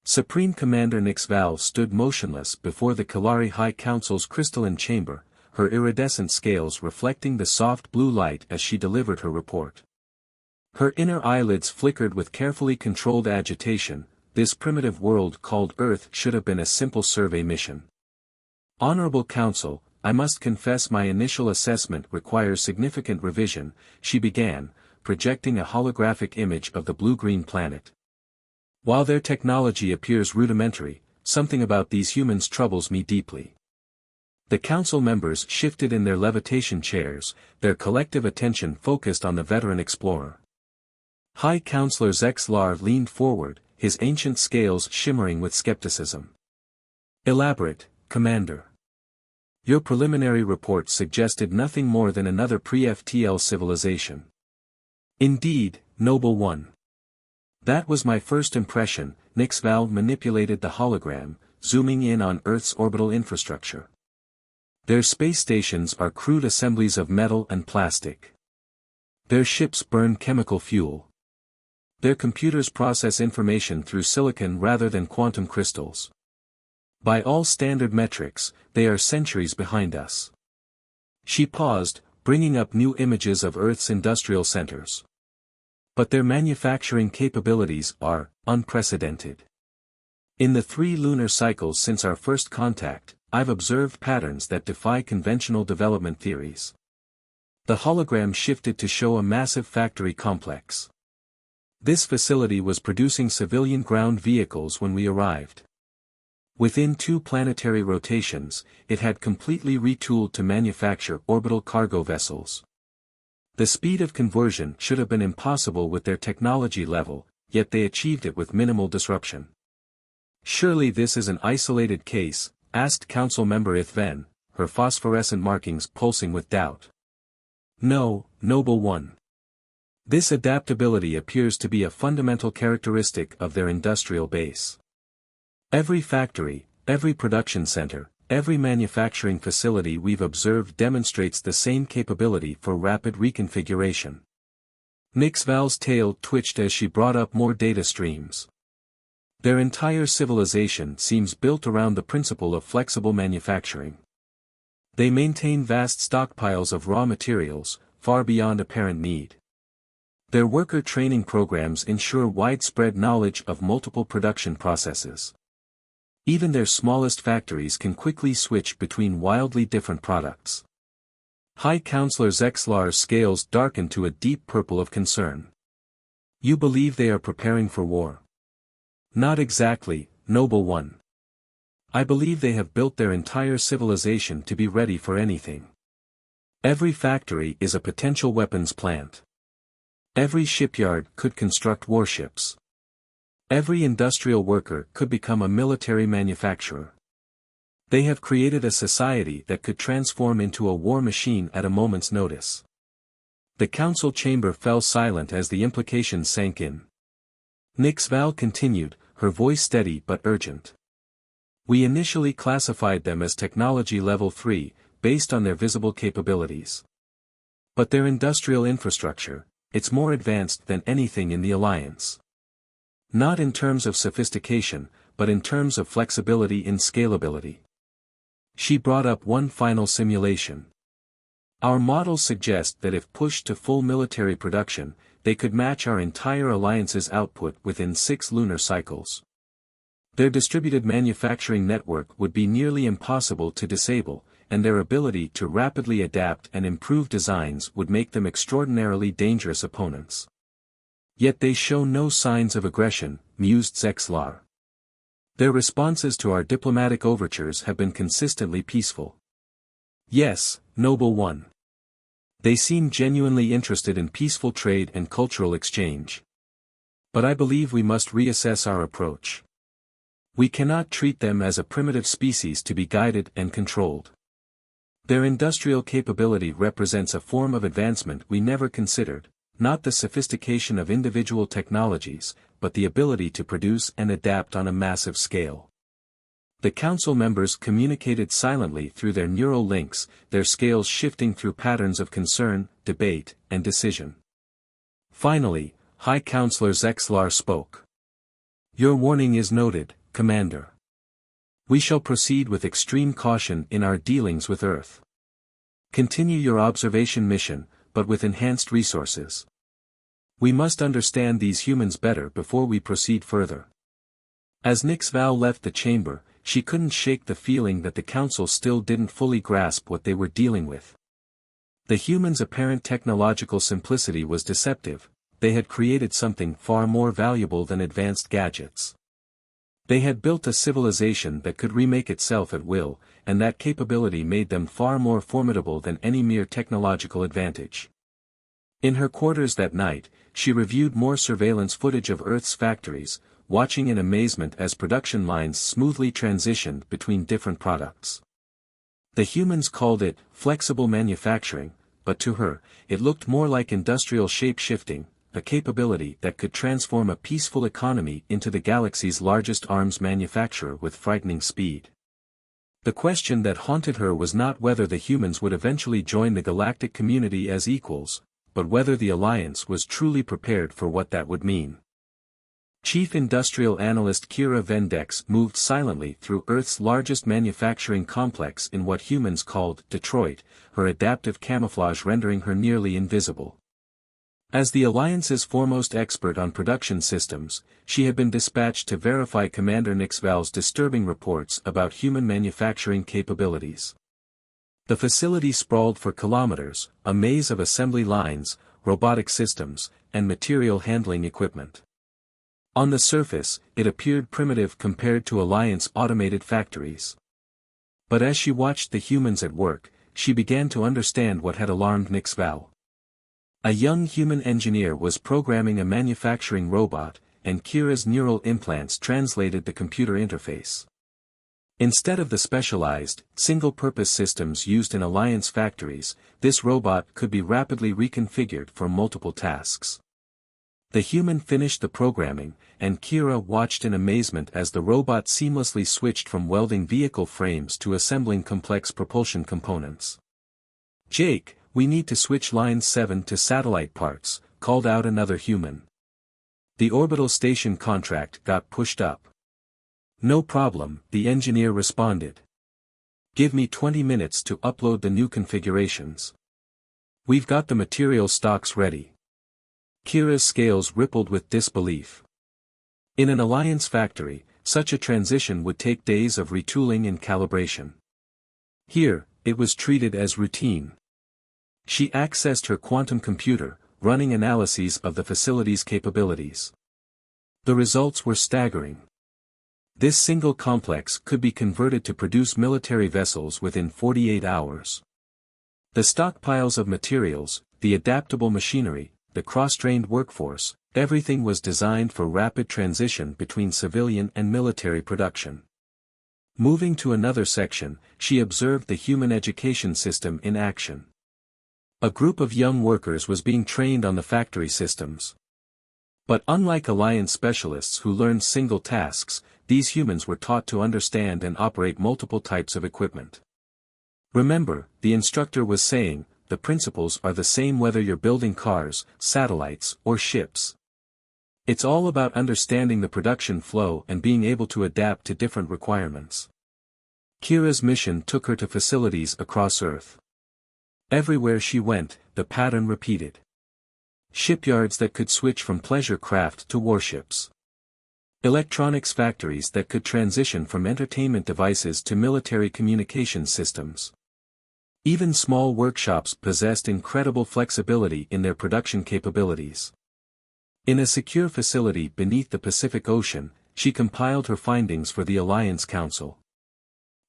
Supreme Commander Nixval stood motionless before the Kalari High Council's crystalline chamber, her iridescent scales reflecting the soft blue light as she delivered her report. Her inner eyelids flickered with carefully controlled agitation. This primitive world called Earth should have been a simple survey mission. Honorable Council, I must confess my initial assessment requires significant revision, she began, projecting a holographic image of the blue-green planet. While their technology appears rudimentary, something about these humans troubles me deeply. The council members shifted in their levitation chairs, their collective attention focused on the veteran explorer. High Counselor Zexlar leaned forward, his ancient scales shimmering with skepticism. Elaborate, Commander. Your preliminary report suggested nothing more than another pre-FTL civilization. Indeed, Noble One. That was my first impression. Nixval manipulated the hologram, zooming in on Earth's orbital infrastructure. Their space stations are crude assemblies of metal and plastic. Their ships burn chemical fuel. Their computers process information through silicon rather than quantum crystals. By all standard metrics, they are centuries behind us. She paused, bringing up new images of Earth's industrial centers. But their manufacturing capabilities are unprecedented. In the 3 lunar cycles since our first contact, I've observed patterns that defy conventional development theories. The hologram shifted to show a massive factory complex. This facility was producing civilian ground vehicles when we arrived. Within 2 planetary rotations, it had completely retooled to manufacture orbital cargo vessels. The speed of conversion should have been impossible with their technology level, yet they achieved it with minimal disruption. Surely this is an isolated case, asked Council Member Ithven, her phosphorescent markings pulsing with doubt. No, Noble One. This adaptability appears to be a fundamental characteristic of their industrial base. Every factory, every production center, every manufacturing facility we've observed demonstrates the same capability for rapid reconfiguration. Nixval's tail twitched as she brought up more data streams. Their entire civilization seems built around the principle of flexible manufacturing. They maintain vast stockpiles of raw materials, far beyond apparent need. Their worker training programs ensure widespread knowledge of multiple production processes. Even their smallest factories can quickly switch between wildly different products. High Counselor Zexlar's scales darkened to a deep purple of concern. You believe they are preparing for war? Not exactly, Noble One. I believe they have built their entire civilization to be ready for anything. Every factory is a potential weapons plant. Every shipyard could construct warships. Every industrial worker could become a military manufacturer. They have created a society that could transform into a war machine at a moment's notice. The council chamber fell silent as the implications sank in. Nixval continued, her voice steady but urgent. We initially classified them as technology level 3, based on their visible capabilities. But their industrial infrastructure, it's more advanced than anything in the Alliance. Not in terms of sophistication, but in terms of flexibility and scalability. She brought up one final simulation. Our models suggest that if pushed to full military production, they could match our entire alliance's output within 6 lunar cycles. Their distributed manufacturing network would be nearly impossible to disable, and their ability to rapidly adapt and improve designs would make them extraordinarily dangerous opponents. Yet they show no signs of aggression, mused Zexlar. Their responses to our diplomatic overtures have been consistently peaceful. Yes, Noble One. They seem genuinely interested in peaceful trade and cultural exchange. But I believe we must reassess our approach. We cannot treat them as a primitive species to be guided and controlled. Their industrial capability represents a form of advancement we never considered, not the sophistication of individual technologies, but the ability to produce and adapt on a massive scale. The council members communicated silently through their neural links, their scales shifting through patterns of concern, debate, and decision. Finally, High Counselor Zexlar spoke. Your warning is noted, Commander. We shall proceed with extreme caution in our dealings with Earth. Continue your observation mission, but with enhanced resources. We must understand these humans better before we proceed further. As Nix Val left the chamber, she couldn't shake the feeling that the Council still didn't fully grasp what they were dealing with. The humans' apparent technological simplicity was deceptive. They had created something far more valuable than advanced gadgets. They had built a civilization that could remake itself at will, and that capability made them far more formidable than any mere technological advantage. In her quarters that night, she reviewed more surveillance footage of Earth's factories, watching in amazement as production lines smoothly transitioned between different products. The humans called it flexible manufacturing, but to her, it looked more like industrial shape-shifting, a capability that could transform a peaceful economy into the galaxy's largest arms manufacturer with frightening speed. The question that haunted her was not whether the humans would eventually join the galactic community as equals, but whether the Alliance was truly prepared for what that would mean. Chief Industrial Analyst Kira Vendex moved silently through Earth's largest manufacturing complex in what humans called Detroit, her adaptive camouflage rendering her nearly invisible. As the Alliance's foremost expert on production systems, she had been dispatched to verify Commander Nixval's disturbing reports about human manufacturing capabilities. The facility sprawled for kilometers, a maze of assembly lines, robotic systems, and material handling equipment. On the surface, it appeared primitive compared to Alliance automated factories. But as she watched the humans at work, she began to understand what had alarmed Nixval. A young human engineer was programming a manufacturing robot, and Kira's neural implants translated the computer interface. Instead of the specialized, single-purpose systems used in Alliance factories, this robot could be rapidly reconfigured for multiple tasks. The human finished the programming, and Kira watched in amazement as the robot seamlessly switched from welding vehicle frames to assembling complex propulsion components. "Jake, we need to switch Line 7 to satellite parts," called out another human. The orbital station contract got pushed up. "No problem," the engineer responded. "Give me 20 minutes to upload the new configurations. We've got the material stocks ready." Kira's scales rippled with disbelief. In an Alliance factory, such a transition would take days of retooling and calibration. Here, it was treated as routine. She accessed her quantum computer, running analyses of the facility's capabilities. The results were staggering. This single complex could be converted to produce military vessels within 48 hours. The stockpiles of materials, the adaptable machinery, the cross-trained workforce, everything was designed for rapid transition between civilian and military production. Moving to another section, she observed the human education system in action. A group of young workers was being trained on the factory systems. But unlike Alliance specialists who learned single tasks, these humans were taught to understand and operate multiple types of equipment. "Remember," the instructor was saying, "the principles are the same whether you're building cars, satellites, or ships. It's all about understanding the production flow and being able to adapt to different requirements." Kira's mission took her to facilities across Earth. Everywhere she went, the pattern repeated. Shipyards that could switch from pleasure craft to warships. Electronics factories that could transition from entertainment devices to military communication systems. Even small workshops possessed incredible flexibility in their production capabilities. In a secure facility beneath the Pacific Ocean, she compiled her findings for the Alliance Council.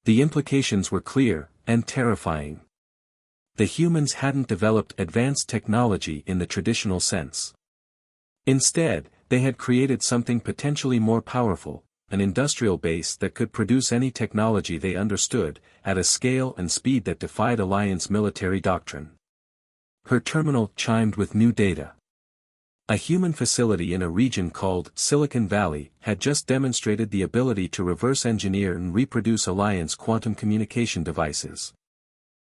The implications were clear, and terrifying. The humans hadn't developed advanced technology in the traditional sense. Instead, they had created something potentially more powerful, an industrial base that could produce any technology they understood, at a scale and speed that defied Alliance military doctrine. Her terminal chimed with new data. A human facility in a region called Silicon Valley had just demonstrated the ability to reverse engineer and reproduce Alliance quantum communication devices.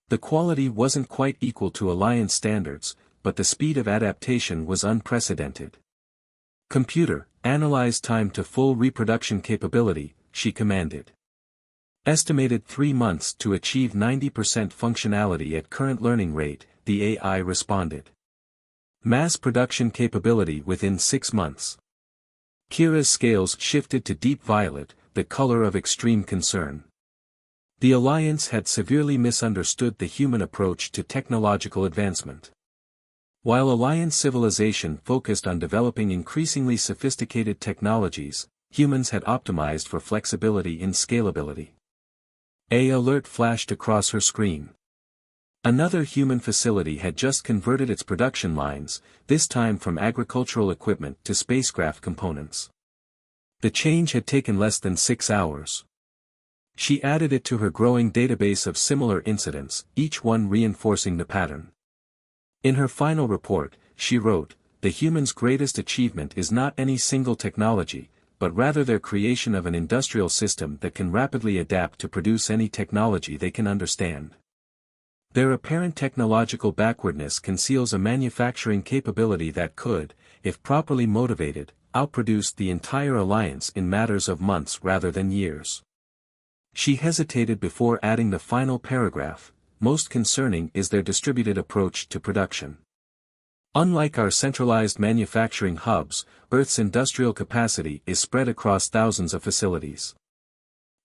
The quality wasn't quite equal to Alliance standards, but the speed of adaptation was unprecedented. Computer, analyze time to full reproduction capability, she commanded. Estimated 3 months to achieve 90% functionality at current learning rate, the AI responded. Mass production capability within 6 months. Kira's scales shifted to deep violet, the color of extreme concern. The Alliance had severely misunderstood the human approach to technological advancement. While Alliance civilization focused on developing increasingly sophisticated technologies, humans had optimized for flexibility and scalability. An alert flashed across her screen. Another human facility had just converted its production lines, this time from agricultural equipment to spacecraft components. The change had taken less than 6 hours. She added it to her growing database of similar incidents, each one reinforcing the pattern. In her final report, she wrote, "The humans' greatest achievement is not any single technology, but rather their creation of an industrial system that can rapidly adapt to produce any technology they can understand." Their apparent technological backwardness conceals a manufacturing capability that could, if properly motivated, outproduce the entire Alliance in matters of months rather than years. She hesitated before adding the final paragraph, "Most concerning is their distributed approach to production. Unlike our centralized manufacturing hubs, Earth's industrial capacity is spread across thousands of facilities.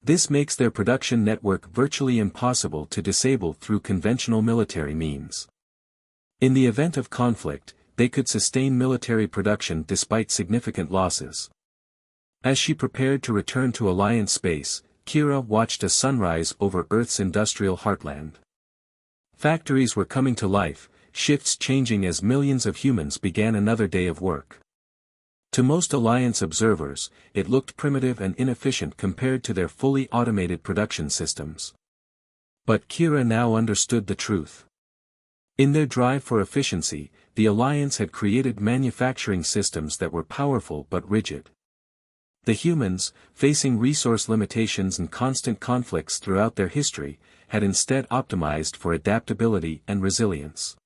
This makes their production network virtually impossible to disable through conventional military means. In the event of conflict, they could sustain military production despite significant losses." As she prepared to return to Alliance space, Kira watched a sunrise over Earth's industrial heartland. Factories were coming to life, shifts changing as millions of humans began another day of work. To most Alliance observers, it looked primitive and inefficient compared to their fully automated production systems. But Kira now understood the truth. In their drive for efficiency, the Alliance had created manufacturing systems that were powerful but rigid. The humans, facing resource limitations and constant conflicts throughout their history, had instead optimized for adaptability and resilience.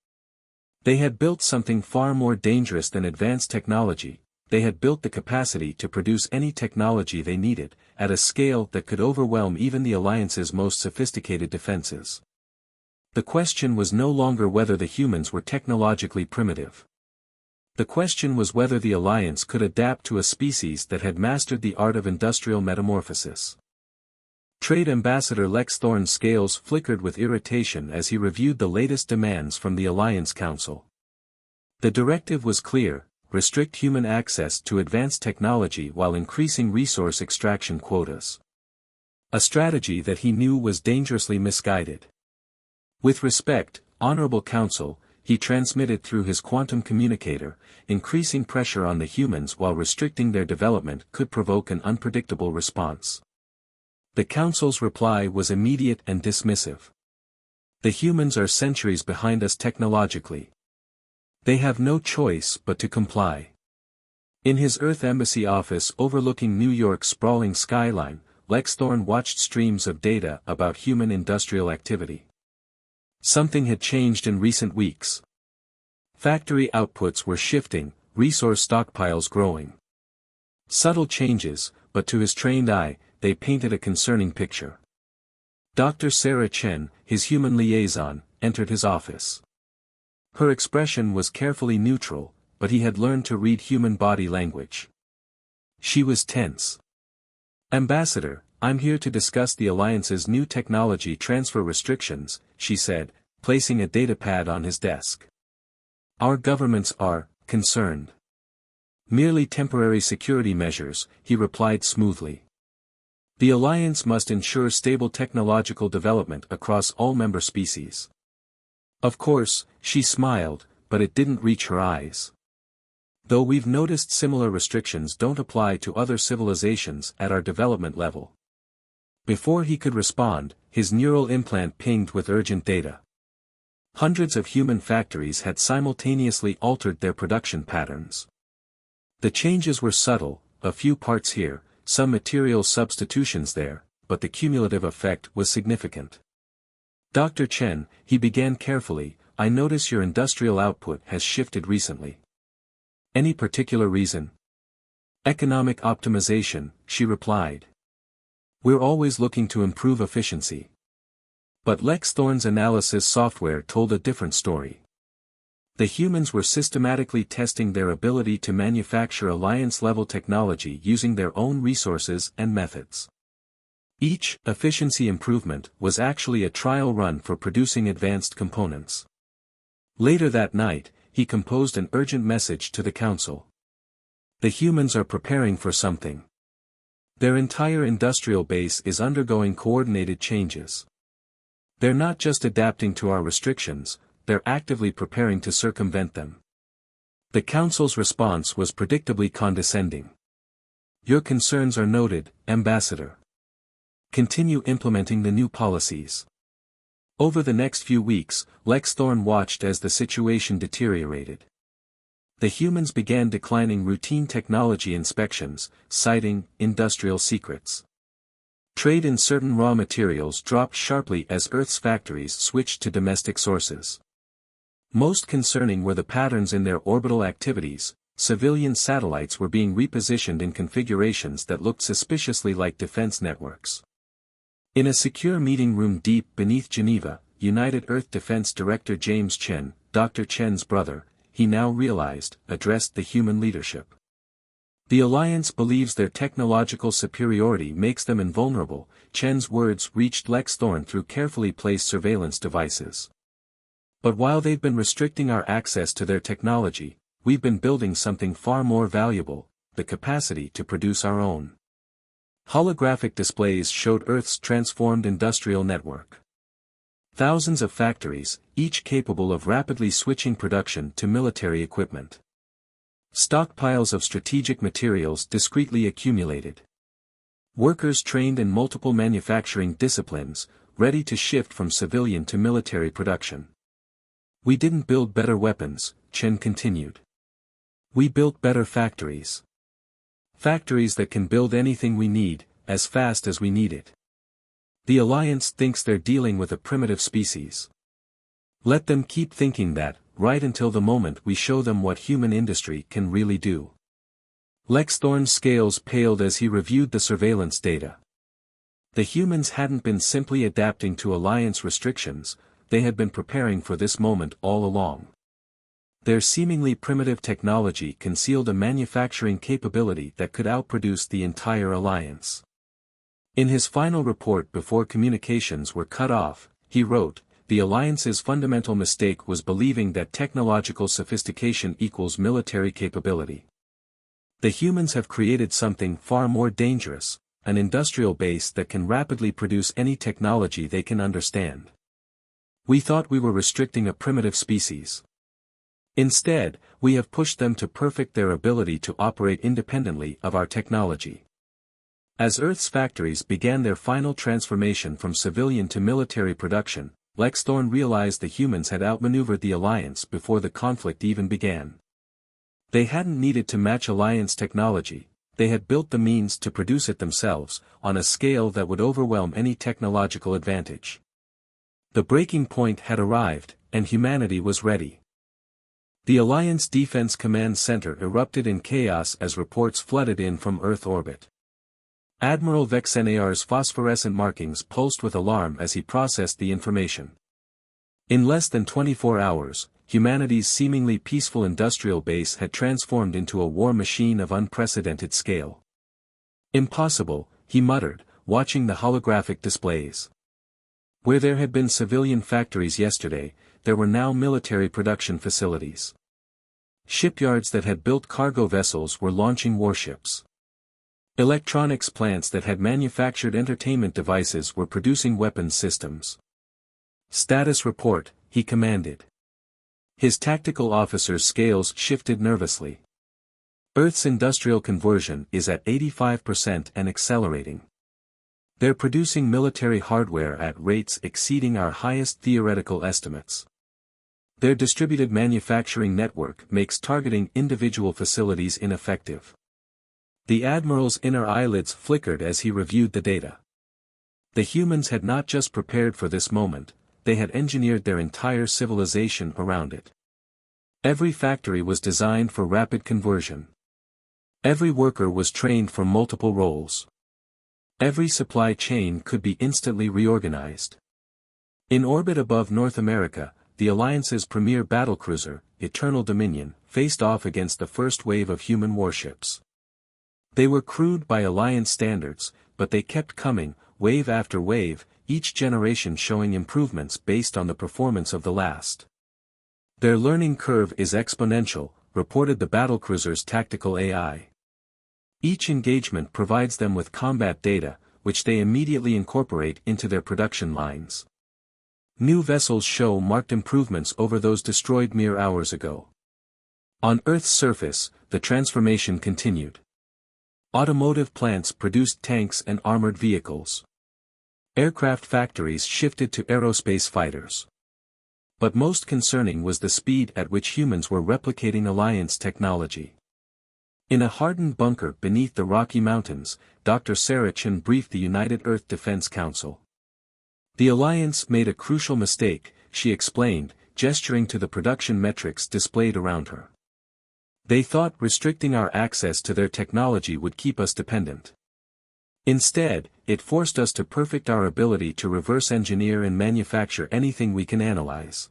They had built something far more dangerous than advanced technology. They had built the capacity to produce any technology they needed, at a scale that could overwhelm even the Alliance's most sophisticated defenses. The question was no longer whether the humans were technologically primitive. The question was whether the Alliance could adapt to a species that had mastered the art of industrial metamorphosis. Trade Ambassador Lex Thorne's scales flickered with irritation as he reviewed the latest demands from the Alliance Council. The directive was clear: restrict human access to advanced technology while increasing resource extraction quotas. A strategy that he knew was dangerously misguided. "With respect, Honorable Council," he transmitted through his quantum communicator, "increasing pressure on the humans while restricting their development could provoke an unpredictable response." The Council's reply was immediate and dismissive. "The humans are centuries behind us technologically. They have no choice but to comply." In his Earth Embassy office overlooking New York's sprawling skyline, Lex Thorne watched streams of data about human industrial activity. Something had changed in recent weeks. Factory outputs were shifting, resource stockpiles growing. Subtle changes, but to his trained eye, they painted a concerning picture. Dr. Sarah Chen, his human liaison, entered his office. Her expression was carefully neutral, but he had learned to read human body language. She was tense. "Ambassador, I'm here to discuss the Alliance's new technology transfer restrictions," she said, placing a datapad on his desk. "Our governments are concerned." "Merely temporary security measures," he replied smoothly. "The Alliance must ensure stable technological development across all member species." Of course, she smiled, but it didn't reach her eyes. "Though we've noticed similar restrictions don't apply to other civilizations at our development level." Before he could respond, his neural implant pinged with urgent data. Hundreds of human factories had simultaneously altered their production patterns. The changes were subtle, a few parts here, some material substitutions there, but the cumulative effect was significant. "Dr. Chen," he began carefully, "I notice your industrial output has shifted recently. Any particular reason?" Economic optimization, she replied. We're always looking to improve efficiency. But Lex Thorne's analysis software told a different story. The humans were systematically testing their ability to manufacture Alliance-level technology using their own resources and methods. Each efficiency improvement was actually a trial run for producing advanced components. Later that night, he composed an urgent message to the Council. The humans are preparing for something. Their entire industrial base is undergoing coordinated changes. They're not just adapting to our restrictions, they're actively preparing to circumvent them. The Council's response was predictably condescending. Your concerns are noted, Ambassador. Continue implementing the new policies. Over the next few weeks, Lex Thorne watched as the situation deteriorated. The humans began declining routine technology inspections, citing industrial secrets. Trade in certain raw materials dropped sharply as Earth's factories switched to domestic sources. Most concerning were the patterns in their orbital activities. Civilian satellites were being repositioned in configurations that looked suspiciously like defense networks. In a secure meeting room deep beneath Geneva, United Earth Defense Director James Chen, Dr. Chen's brother, he now realized, addressed the human leadership. The Alliance believes their technological superiority makes them invulnerable. Chen's words reached Lex Thorne through carefully placed surveillance devices. But while they've been restricting our access to their technology, we've been building something far more valuable, the capacity to produce our own. Holographic displays showed Earth's transformed industrial network. Thousands of factories, each capable of rapidly switching production to military equipment. Stockpiles of strategic materials discreetly accumulated. Workers trained in multiple manufacturing disciplines, ready to shift from civilian to military production. We didn't build better weapons, Chen continued. We built better factories. Factories that can build anything we need, as fast as we need it. The Alliance thinks they're dealing with a primitive species. Let them keep thinking that, right until the moment we show them what human industry can really do. Lex Thorne's scales paled as he reviewed the surveillance data. The humans hadn't been simply adapting to Alliance restrictions, they had been preparing for this moment all along. Their seemingly primitive technology concealed a manufacturing capability that could outproduce the entire Alliance. In his final report before communications were cut off, he wrote, "The Alliance's fundamental mistake was believing that technological sophistication equals military capability. The humans have created something far more dangerous, an industrial base that can rapidly produce any technology they can understand. We thought we were restricting a primitive species. Instead, we have pushed them to perfect their ability to operate independently of our technology." As Earth's factories began their final transformation from civilian to military production, Lex Thorne realized the humans had outmaneuvered the Alliance before the conflict even began. They hadn't needed to match Alliance technology, they had built the means to produce it themselves, on a scale that would overwhelm any technological advantage. The breaking point had arrived, and humanity was ready. The Alliance Defense Command Center erupted in chaos as reports flooded in from Earth orbit. Admiral Vexenar's phosphorescent markings pulsed with alarm as he processed the information. In less than 24 hours, humanity's seemingly peaceful industrial base had transformed into a war machine of unprecedented scale. Impossible, he muttered, watching the holographic displays. Where there had been civilian factories yesterday, there were now military production facilities. Shipyards that had built cargo vessels were launching warships. Electronics plants that had manufactured entertainment devices were producing weapons systems. "Status report," he commanded. His tactical officer's scales shifted nervously. Earth's industrial conversion is at 85% and accelerating. They're producing military hardware at rates exceeding our highest theoretical estimates. Their distributed manufacturing network makes targeting individual facilities ineffective. The Admiral's inner eyelids flickered as he reviewed the data. The humans had not just prepared for this moment, they had engineered their entire civilization around it. Every factory was designed for rapid conversion. Every worker was trained for multiple roles. Every supply chain could be instantly reorganized. In orbit above North America, the Alliance's premier battlecruiser, Eternal Dominion, faced off against the first wave of human warships. They were crude by Alliance standards, but they kept coming, wave after wave, each generation showing improvements based on the performance of the last. Their learning curve is exponential, reported the battlecruiser's tactical AI. Each engagement provides them with combat data, which they immediately incorporate into their production lines. New vessels show marked improvements over those destroyed mere hours ago. On Earth's surface, the transformation continued. Automotive plants produced tanks and armored vehicles. Aircraft factories shifted to aerospace fighters. But most concerning was the speed at which humans were replicating Alliance technology. In a hardened bunker beneath the Rocky Mountains, Dr. Sarachan briefed the United Earth Defense Council. The Alliance made a crucial mistake, she explained, gesturing to the production metrics displayed around her. They thought restricting our access to their technology would keep us dependent. Instead, it forced us to perfect our ability to reverse engineer and manufacture anything we can analyze.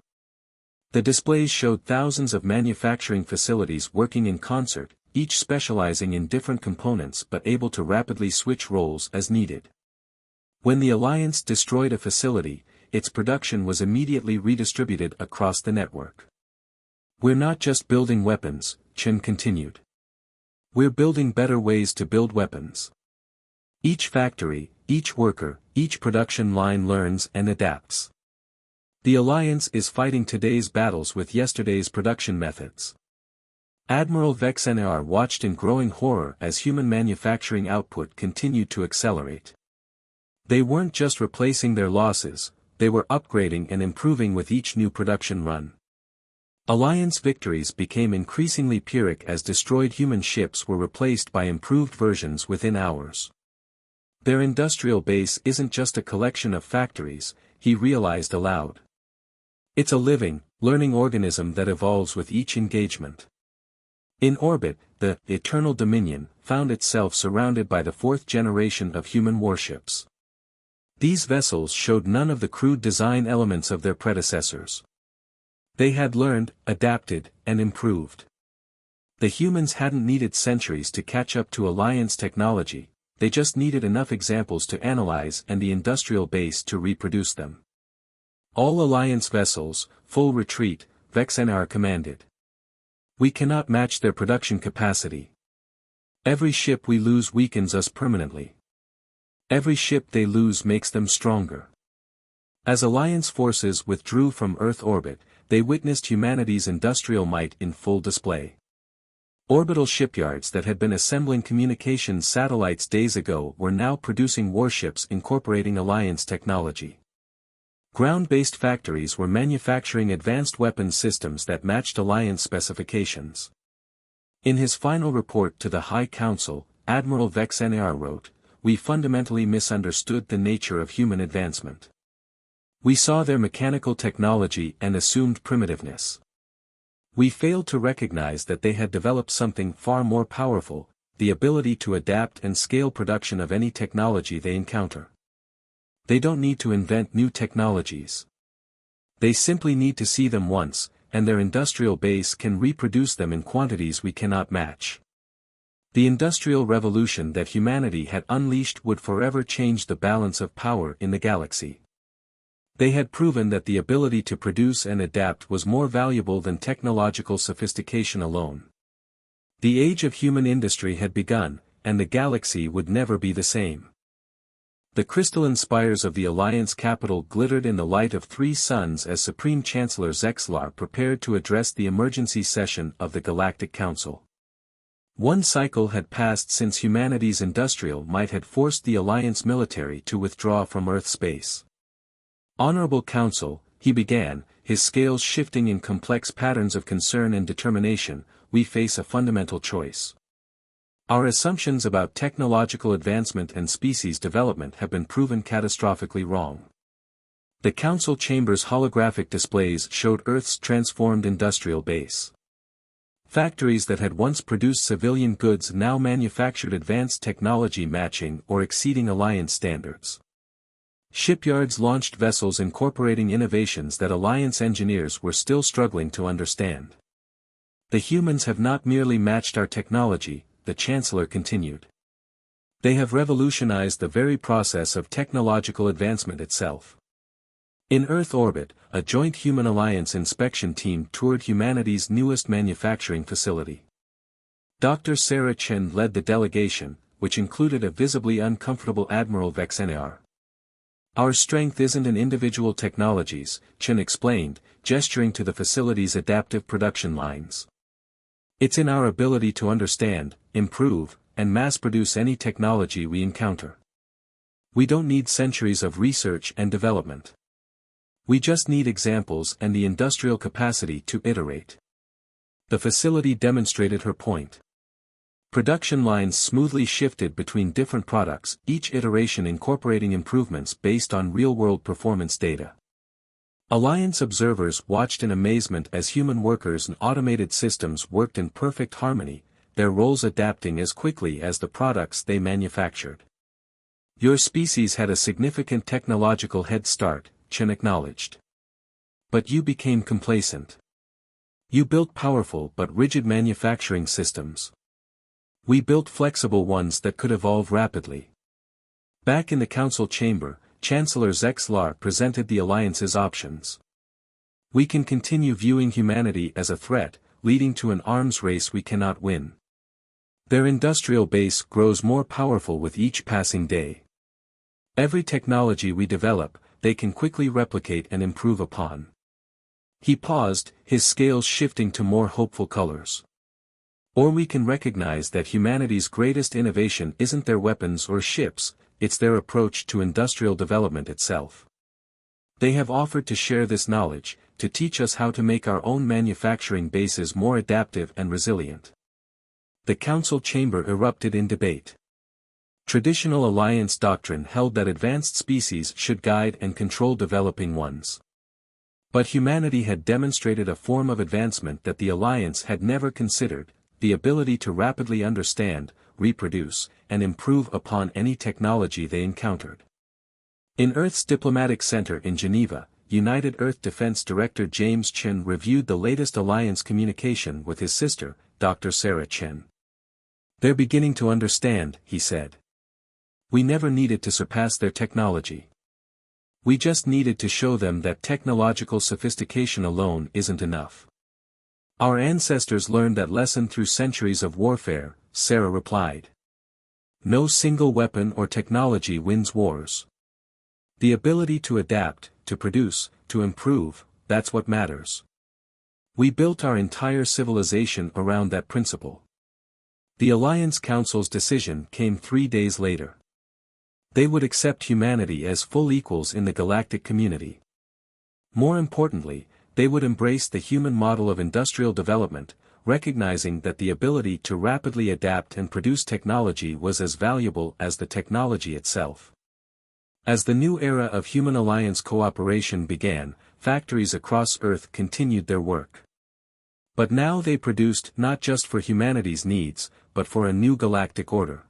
The displays showed thousands of manufacturing facilities working in concert, each specializing in different components but able to rapidly switch roles as needed. When the Alliance destroyed a facility, its production was immediately redistributed across the network. We're not just building weapons, Chen continued. We're building better ways to build weapons. Each factory, each worker, each production line learns and adapts. The Alliance is fighting today's battles with yesterday's production methods. Admiral Vexenar watched in growing horror as human manufacturing output continued to accelerate. They weren't just replacing their losses, they were upgrading and improving with each new production run. Alliance victories became increasingly Pyrrhic as destroyed human ships were replaced by improved versions within hours. Their industrial base isn't just a collection of factories, he realized aloud. It's a living, learning organism that evolves with each engagement. In orbit, the Eternal Dominion found itself surrounded by the fourth generation of human warships. These vessels showed none of the crude design elements of their predecessors. They had learned, adapted, and improved. The humans hadn't needed centuries to catch up to Alliance technology, they just needed enough examples to analyze and the industrial base to reproduce them. All Alliance vessels, full retreat, Vexenar commanded. We cannot match their production capacity. Every ship we lose weakens us permanently. Every ship they lose makes them stronger. As Alliance forces withdrew from Earth orbit, they witnessed humanity's industrial might in full display. Orbital shipyards that had been assembling communications satellites days ago were now producing warships incorporating Alliance technology. Ground-based factories were manufacturing advanced weapons systems that matched Alliance specifications. In his final report to the High Council, Admiral Vexenar wrote, "We fundamentally misunderstood the nature of human advancement. We saw their mechanical technology and assumed primitiveness. We failed to recognize that they had developed something far more powerful, the ability to adapt and scale production of any technology they encounter. They don't need to invent new technologies. They simply need to see them once, and their industrial base can reproduce them in quantities we cannot match." The industrial revolution that humanity had unleashed would forever change the balance of power in the galaxy. They had proven that the ability to produce and adapt was more valuable than technological sophistication alone. The age of human industry had begun, and the galaxy would never be the same. The crystalline spires of the Alliance capital glittered in the light of three suns as Supreme Chancellor Zexlar prepared to address the emergency session of the Galactic Council. One cycle had passed since humanity's industrial might had forced the Alliance military to withdraw from Earth space. "Honorable Council," he began, his scales shifting in complex patterns of concern and determination, "we face a fundamental choice. Our assumptions about technological advancement and species development have been proven catastrophically wrong." The Council chamber's holographic displays showed Earth's transformed industrial base. Factories that had once produced civilian goods now manufactured advanced technology matching or exceeding Alliance standards. Shipyards launched vessels incorporating innovations that Alliance engineers were still struggling to understand. The humans have not merely matched our technology, the Chancellor continued. They have revolutionized the very process of technological advancement itself. In Earth orbit, a joint Human Alliance inspection team toured humanity's newest manufacturing facility. Dr. Sarah Chen led the delegation, which included a visibly uncomfortable Admiral Vexenar. Our strength isn't in individual technologies, Chen explained, gesturing to the facility's adaptive production lines. It's in our ability to understand, improve, and mass-produce any technology we encounter. We don't need centuries of research and development. We just need examples and the industrial capacity to iterate. The facility demonstrated her point. Production lines smoothly shifted between different products, each iteration incorporating improvements based on real-world performance data. Alliance observers watched in amazement as human workers and automated systems worked in perfect harmony, their roles adapting as quickly as the products they manufactured. Your species had a significant technological head start, Chen acknowledged. But you became complacent. You built powerful but rigid manufacturing systems. We built flexible ones that could evolve rapidly. Back in the council chamber, Chancellor Zexlar presented the Alliance's options. We can continue viewing humanity as a threat, leading to an arms race we cannot win. Their industrial base grows more powerful with each passing day. Every technology we develop, they can quickly replicate and improve upon. He paused, his scales shifting to more hopeful colors. Or we can recognize that humanity's greatest innovation isn't their weapons or ships, it's their approach to industrial development itself. They have offered to share this knowledge, to teach us how to make our own manufacturing bases more adaptive and resilient. The council chamber erupted in debate. Traditional Alliance doctrine held that advanced species should guide and control developing ones. But humanity had demonstrated a form of advancement that the Alliance had never considered, the ability to rapidly understand, reproduce, and improve upon any technology they encountered. In Earth's diplomatic center in Geneva, United Earth Defense Director James Chen reviewed the latest Alliance communication with his sister, Dr. Sarah Chen. They're beginning to understand, he said. We never needed to surpass their technology. We just needed to show them that technological sophistication alone isn't enough. Our ancestors learned that lesson through centuries of warfare, Sarah replied. No single weapon or technology wins wars. The ability to adapt, to produce, to improve, that's what matters. We built our entire civilization around that principle. The Alliance Council's decision came 3 days later. They would accept humanity as full equals in the galactic community. More importantly, they would embrace the human model of industrial development, recognizing that the ability to rapidly adapt and produce technology was as valuable as the technology itself. As the new era of Human Alliance cooperation began, factories across Earth continued their work. But now they produced not just for humanity's needs, but for a new galactic order.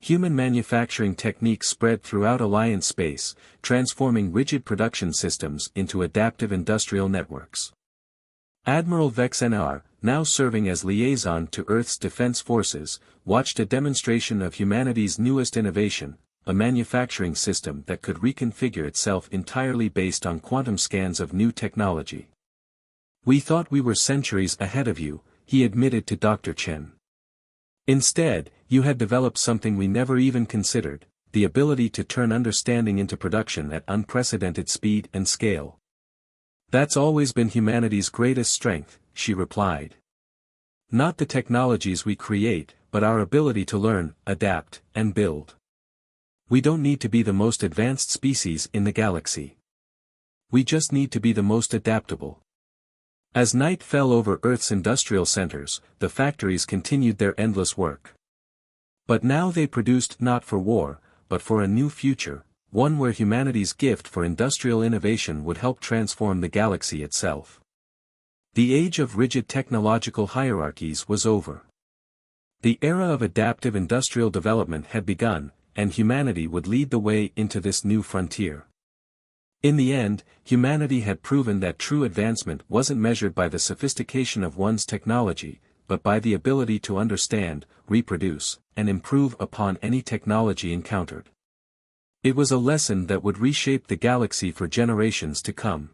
Human manufacturing techniques spread throughout Alliance space, transforming rigid production systems into adaptive industrial networks. Admiral Vexenar, now serving as liaison to Earth's defense forces, watched a demonstration of humanity's newest innovation, a manufacturing system that could reconfigure itself entirely based on quantum scans of new technology. We thought we were centuries ahead of you, he admitted to Dr. Chen. Instead, you had developed something we never even considered, the ability to turn understanding into production at unprecedented speed and scale. That's always been humanity's greatest strength, she replied. Not the technologies we create, but our ability to learn, adapt, and build. We don't need to be the most advanced species in the galaxy. We just need to be the most adaptable. As night fell over Earth's industrial centers, the factories continued their endless work. But now they produced not for war, but for a new future, one where humanity's gift for industrial innovation would help transform the galaxy itself. The age of rigid technological hierarchies was over. The era of adaptive industrial development had begun, and humanity would lead the way into this new frontier. In the end, humanity had proven that true advancement wasn't measured by the sophistication of one's technology, but by the ability to understand, reproduce, and improve upon any technology encountered. It was a lesson that would reshape the galaxy for generations to come.